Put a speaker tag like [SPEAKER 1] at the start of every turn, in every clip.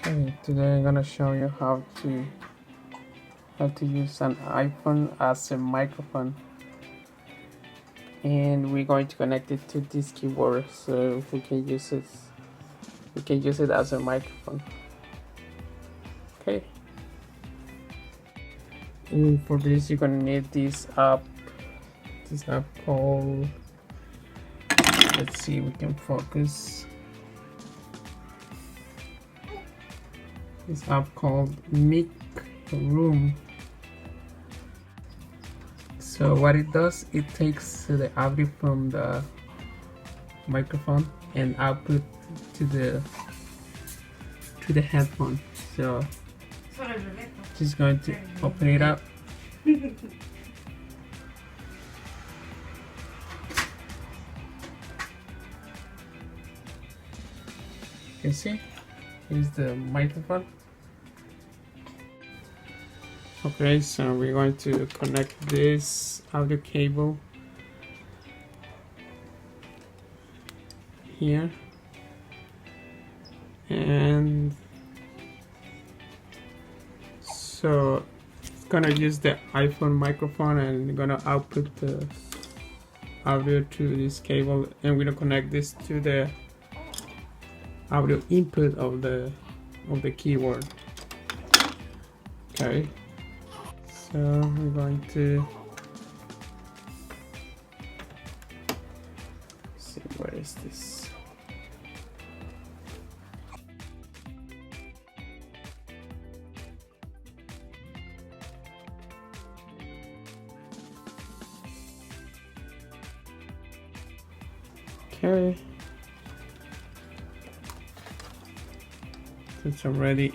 [SPEAKER 1] Okay, today I'm gonna show you how to use an iPhone as a microphone, and we're going to connect it to this keyboard so we can use it. We can use it as a microphone. Okay. And for this, you're gonna need this app. This app called. Let's see, if we can focus. This app called MicRoom. So what it does, it takes the audio from the microphone and output to the headphone. So just going to open it up. You can see here's the microphone. Okay, so we're going to connect this audio cable here, and so it's gonna use the iPhone microphone and gonna output the audio to this cable, and we're gonna connect this to the audio input of the keyboard. Okay, so we're going to see, where is this? Okay, it's already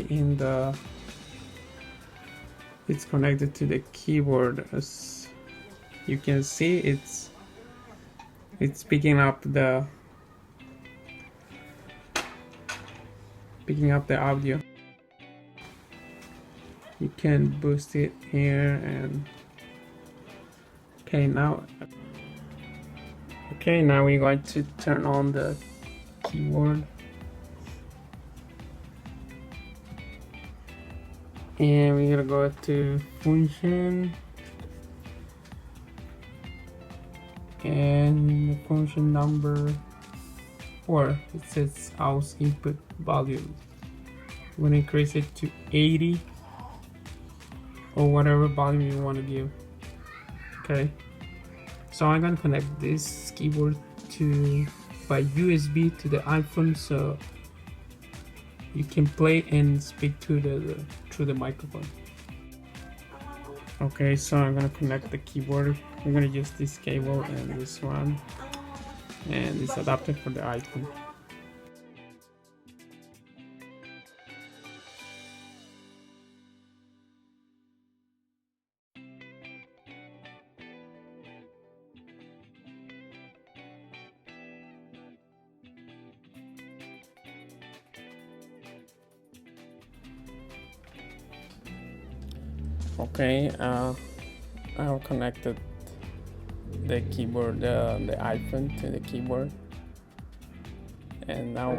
[SPEAKER 1] in the, it's connected to the keyboard. As you can see, it's picking up the audio. You can boost it here, and now we're going to turn on the keyboard, and we're gonna go to function, and function number 4, it says aus input volume. I'm gonna increase it to 80 or whatever volume you want to give. Okay, so I'm gonna connect this keyboard by USB to the iPhone, so you can play and speak to through the microphone. Okay, so I'm gonna connect the keyboard. I'm gonna use this cable and this one and this adapter for the iPhone. Okay, I have connected the keyboard, the iPhone to the keyboard, and now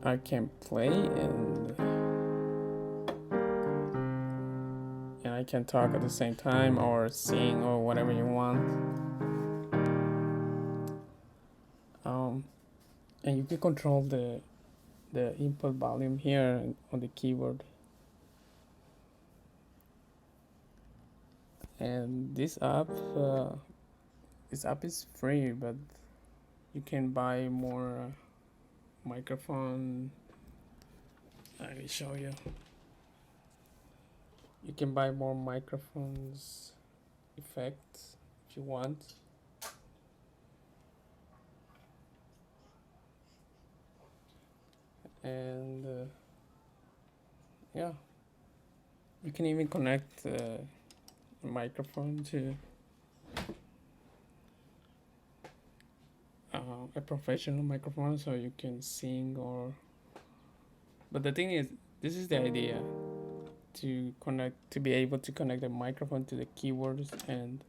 [SPEAKER 1] I can play and I can talk at the same time, or sing, or whatever you want. And you can control the input volume here on the keyboard. And this app is free, but you can buy more microphone. Let me show you. You can buy more microphones effects if you want. And yeah, you can even connect a microphone to a professional microphone, so you can sing, or but the thing is, this is the idea, to be able to connect the microphone to the keyboards, and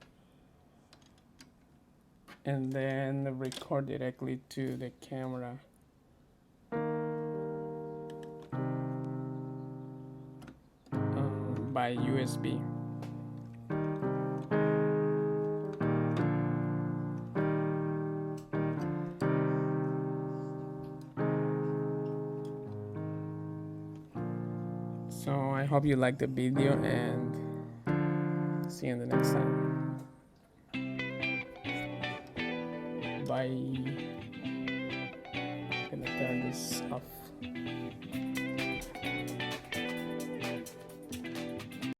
[SPEAKER 1] and then record directly to the camera. By USB. So I hope you liked the video, and see you in the next time. Bye. I'm gonna turn this off.